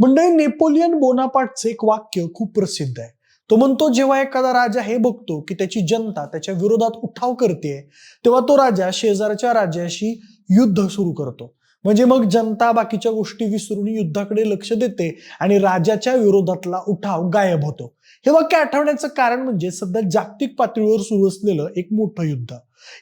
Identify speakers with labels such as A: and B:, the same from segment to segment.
A: मंडळी, नेपोलियन बोनापार्टचे एक वाक्य खूप प्रसिद्ध आहे. तो म्हणतो, जेव्हा एखादा राजा हे बघतो की त्याची जनता त्याच्या विरोधात उठाव करते, तेव्हा तो राजा शेजारच्या राज्याशी युद्ध सुरू करतो. म्हणजे मग जनता बाकीच्या गोष्टी विसरून युद्धाकडे लक्ष देते आणि राजाच्या विरोधातला उठाव गायब होतो. हे वाक्य आठवण्याचं कारण म्हणजे सध्या जागतिक पातळीवर सुरू असलेलं एक मोठं युद्ध.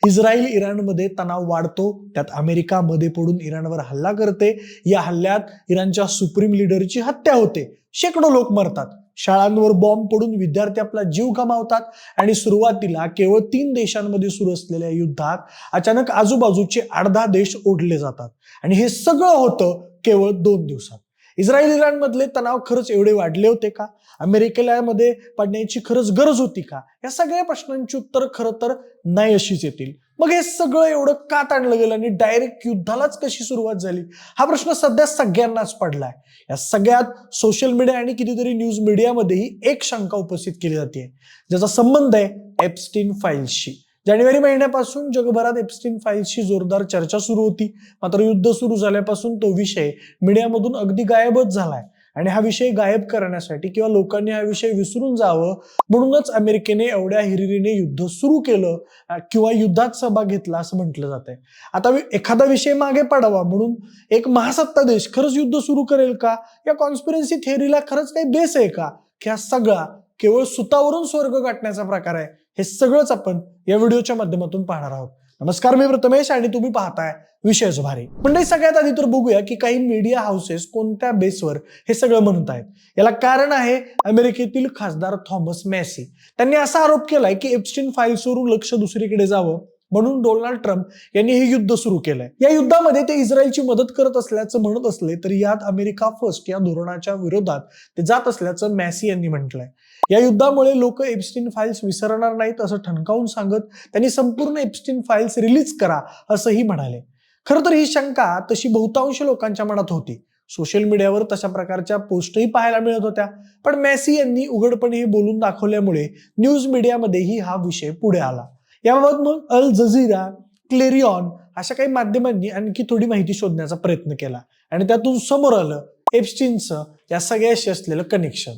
A: इस्रायल इराणमध्ये तणाव वाढतो, त्यात अमेरिका मध्ये पडून इराणवर हल्ला करते. या हल्ल्यात इराणच्या सुप्रीम लीडरची हत्या होते, शेकडो लोक मरतात, शाळांवर बॉम्ब पडून विद्यार्थी आपला जीव गमावतात आणि सुरुवातीला केवळ 3 देशांमध्ये सुरू असलेल्या युद्धात अचानक आजूबाजूचे 8-10 देश ओढले जातात. आणि हे सगळं होतं केवळ 2 दिवसात. इस्रायल इराण मधले तणाव खरंच एवढे वाढले होते का? अमेरिकेला मध्ये पडण्याची खरंच गरज होती का? या सगळ्या प्रश्नांची उत्तर खरं तर नाही अशीच येतील. मग हे सगळं एवढं का ताणलं गेलं आणि डायरेक्ट युद्धालाच कशी सुरुवात झाली, हा प्रश्न सध्या सगळ्यांनाच पडलाय. या सगळ्यात सोशल मीडिया आणि कितीतरी न्यूज मीडियामध्येही एक शंका उपस्थित केली जाते, ज्याचा संबंध आहे एप्स्टीन फाईल्सशी. जानेवारी महिन्यापासून जगभरात एप्स्टीन फाईल्सची जोरदार चर्चा सुरू होती. मात्र युद्ध सुरू झाल्यापासून तो विषय मीडियामधून अगदी गायबच झालाय. आणि हा विषय गायब करण्यासाठी किंवा लोकांनी हा विषय विसरून जावं म्हणूनच अमेरिकेने एवढ्या हिरिरीने युद्ध सुरू केलं किंवा युद्धात सहभाग घेतला असं म्हटलं जातंय. आता एखादा विषय मागे पडावा म्हणून एक महासत्ता देश खरंच युद्ध सुरू करेल का? या कॉन्स्पिरन्सी थिअरीला खरंच काही बेस आहे का? की हा सगळा केवळ सुतावरून स्वर्ग गाठण्याचा प्रकार आहे? हे सगळंच आपण या व्हिडिओच्या माध्यमातून पाहणार आहोत. नमस्कार, मी प्रथमेश आणि तुम्ही पाहताय विषयच भारी. म्हणजे सगळ्यात आधी तर बघूया की काही मीडिया हाऊसेस कोणत्या बेसवर हे सगळं म्हणत आहेत. याला कारण आहे अमेरिकेतील खासदार थॉमस मॅसी. त्यांनी असा आरोप केलाय की एप्स्टीन फाईल्सवरून लक्ष दुसरीकडे जावं म्हणून डोनाल्ड ट्रम्प यांनी हे युद्ध सुरू केलंय. या युद्धामध्ये ते इस्रायलची मदत करत असल्याचं म्हणत असले तरी यात अमेरिका फर्स्ट या धोरणाच्या विरोधात ते जात असल्याचं मॅसी यांनी म्हटलंय. या युद्धामुळे लोक एप्स्टीन फाईल्स विसरणार नाहीत असं ठणकावून सांगत त्यांनी संपूर्ण एप्स्टीन फाईल्स रिलीज करा असंही म्हणाले. खरं तर ही शंका तशी बहुतांश लोकांच्या मनात होती. सोशल मीडियावर तशा प्रकारच्या पोस्टही पाहायला मिळत होत्या. पण मॅसी यांनी उघडपणे हे बोलून दाखवल्यामुळे न्यूज मीडियामध्येही हा विषय पुढे आला. याबाबत मग अल जझीरा, क्लेरियॉन अशा काही माध्यमांनी आणखी थोडी माहिती शोधण्याचा प्रयत्न केला आणि त्यातून समोर आलं एप्स्टीनचं या सगळ्याशी असलेलं कनेक्शन.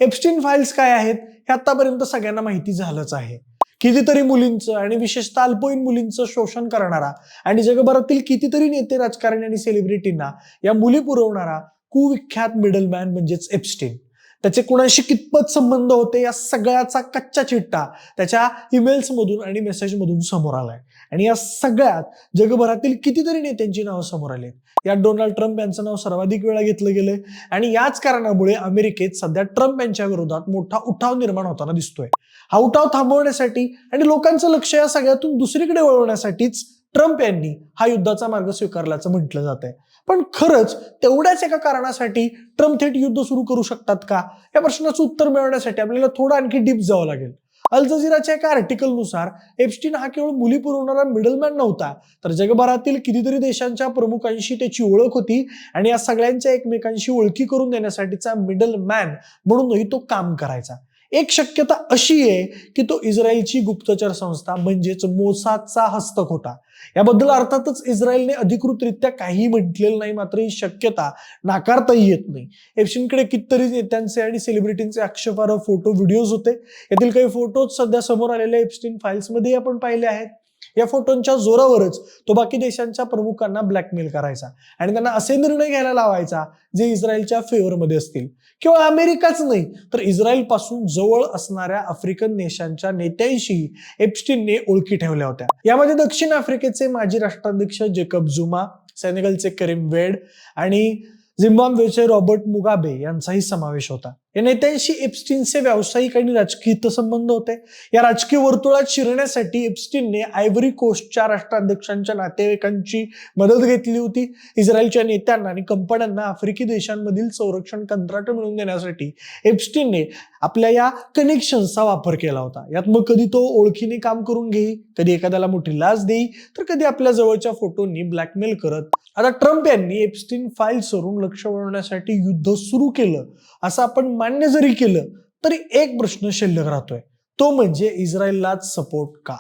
A: एप्स्टीन फाईल्स काय आहेत हे आतापर्यंत सगळ्यांना माहिती झालंच आहे. कितीतरी मुलींचं आणि विशेषतः अल्पवयीन मुलींचं शोषण करणारा आणि जगभरातील कितीतरी नेते, राजकारणी आणि सेलिब्रिटींना या मुली पुरवणारा कुविख्यात मिडलमॅन म्हणजेच एप्स्टीन. त्याचे कुणाशी कितपत संबंध होते या सगळ्याचा कच्चा चिट्टा त्याच्या ईमेल्स मधून आणि मेसेज मधून समोर आलाय. आणि या सगळ्यात जगभरातील कितीतरी नेत्यांची नावं समोर आली. यात डोनाल्ड ट्रम्प यांचं नाव सर्वाधिक वेळा घेतलं गेलंय आणि याच कारणामुळे अमेरिकेत सध्या ट्रम्प यांच्या विरोधात मोठा उठाव निर्माण होताना दिसतोय. हा उठाव थांबवण्यासाठी आणि लोकांचं लक्ष या सगळ्यातून दुसरीकडे वळवण्यासाठीच ट्रम्प यांनी हा युद्धाचा मार्ग स्वीकारल्याचं म्हटलं जात आहे. पण खरंच तेवढ्याच एका कारणासाठी ट्रम्प थेट युद्ध सुरू करू शकतात का? या प्रश्नाचं उत्तर मिळवण्यासाठी आपल्याला थोडं आणखी डीप जावं लागेल. अल जझीराच्या एका आर्टिकलनुसार एप्स्टीन हा केवळ मुली पुरवणारा मिडलमॅन नव्हता, तर जगभरातील कितीतरी देशांच्या प्रमुखांशी त्याची ओळख होती आणि या सगळ्यांच्या एकमेकांशी ओळखी करून देण्यासाठीचा मिडलमॅन म्हणूनही तो काम करायचा. एक शक्यता अशी आहे की तो इस्रायलची गुप्तचर संस्था म्हणजेच मोसादचा हस्तक होता. याबद्दल अर्थातच इस्रायलने अधिकृतरित्या काहीही म्हटलेलं नाही, मात्र ही शक्यता नाकारताही येत नाही. एप्स्टीनकडे कितीतरी नेत्यांचे आणि सेलिब्रिटींचे आक्षेपार्ह फोटो, व्हिडिओज होते. यातील काही फोटोज सध्या समोर आलेल्या एप्स्टीन फाईल्स मध्ये आपण पाहिले आहेत. या फोटोंच्या जोरावरच तो बाकी देशांच्या प्रमुखांना ब्लॅकमेल करायचा आणि त्यांना असे निर्णय घ्यायला लावायचा जे इस्रायलच्या फेवरमध्ये असतील. किंवा अमेरिकाच नाही तर इस्रायल पासून जवळ असणाऱ्या आफ्रिकन देशांच्या नेत्यांशी एप्स्टीनने ओळखी ठेवल्या होत्या. यामध्ये दक्षिण आफ्रिकेचे माजी राष्ट्राध्यक्ष जेकब झुमा, सेनेगलचे करीम वेड आणि झिम्बाब्वेचे रॉबर्ट मुगाबे यांचाही समावेश होता. या नेत्यांशी एप्स्टीनचे व्यावसायिक आणि राजकीय हितसंबंध होते. या राजकीय वर्तुळात शिरण्यासाठी एप्स्टीनने आयव्हरी कोस्टच्या राष्ट्राध्यक्षांच्या नातेवाईकांची मदत घेतली होती. इस्रायलच्या नेत्यांना आणि कंपन्यांना आफ्रिकी देशांमधील संरक्षण कंत्राट मिळवून देण्यासाठी एप्स्टीनने आपल्या या कनेक्शन्सचा वापर केला होता. यात मग कधी तो ओळखीने काम करून घेई, कधी एखाद्याला मोठी लाच देई, तर कधी आपल्या जवळच्या फोटोंनी ब्लॅकमेल करत. आता ट्रम्प यांनी एप्स्टीन फाईल्सवरून लक्ष वळवण्यासाठी युद्ध सुरू केलं असं आपण मान्य जरी केलं तरी एक प्रश्न शिल्लक राहतोय, तो म्हणजे इस्रायललाच सपोर्ट का?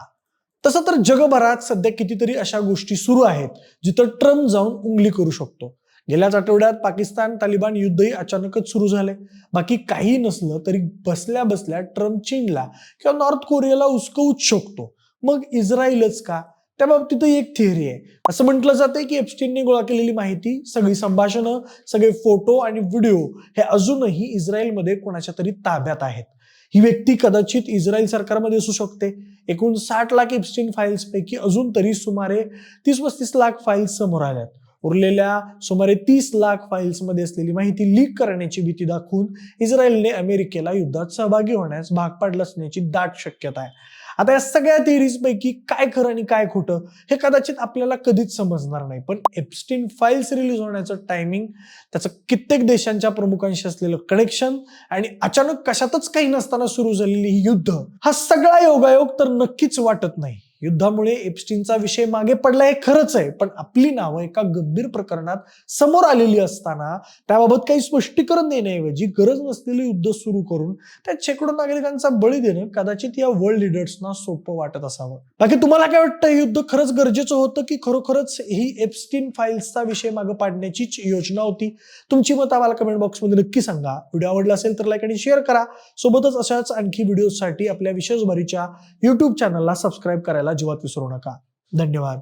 A: तसं तर जगभरात सध्या कितीतरी अशा गोष्टी सुरू आहेत जिथं ट्रम्प जाऊन उंगली करू शकतो. गेल्याच आठवड्यात पाकिस्तान तालिबान युद्धही अचानकच सुरू झाले. बाकी काही नसलं तरी बसल्या बसल्या ट्रम्प चीनला किंवा नॉर्थ कोरियाला उचकवूच शकतो. मग इस्रायलच का? त्या बाबतीतही एक थिअरी आहे. असं म्हटलं जाते की एप्स्टीनने गोळा केलेली माहिती, सगळी संभाषणं, सगळे फोटो आणि व्हिडिओ हे अजूनही इस्रायलमध्ये कोणाच्या तरी ताब्यात आहेत. ही व्यक्ती कदाचित इस्रायल सरकारमध्ये असू शकते. एकूण 60 लाख एप्स्टीन फाईल्स पैकी अजून तरी सुमारे 30-35 लाख फाईल्स समोर आल्यात. उरलेल्या सुमारे 30 लाख फाईल्समध्ये असलेली माहिती लीक करण्याची भीती दाखवून इस्रायलने अमेरिकेला युद्धात सहभागी होण्यास भाग पाडलं असण्याची दाट शक्यता आहे. आता या सगळ्या थिअरीज पैकी काय खरं आणि काय खोटं हे कदाचित आपल्याला कधीच समजणार नाही. पण एप्स्टीन फाईल्स रिलीज होण्याचं टायमिंग, त्याचं कित्येक देशांच्या प्रमुखांशी असलेलं कनेक्शन आणि अचानक कशातच काही नसताना सुरू झालेली ही युद्ध, हा सगळा योगायोग तर नक्कीच वाटत नाही. युद्धामुळे एप्स्टीनचा विषय मागे पडला हे खरंच आहे, पण आपली नावं एका गंभीर प्रकरणात समोर आलेली असताना त्याबाबत काही स्पष्टीकरण देण्याऐवजी गरज नसलेलं युद्ध सुरू करून त्या शेकडो नागरिकांचा बळी देणं कदाचित या वर्ल्ड लीडर्सना सोपं वाटत असावं. बाकी तुम्हाला काय वाटतं, हे युद्ध खरंच गरजेचं होतं की खरोखरच ही एप्स्टीन फाईल्सचा विषय मागे पाडण्याचीच योजना होती? तुमची मतं आम्हाला कमेंट बॉक्समध्ये नक्की सांगा. व्हिडिओ आवडला असेल तर लाईक आणि शेअर करा. सोबतच अशाच आणखी व्हिडिओसाठी आपल्या विशेष भरीच्या YouTube चॅनलला सबस्क्राईब करायला अजिबात विसरू नका. धन्यवाद.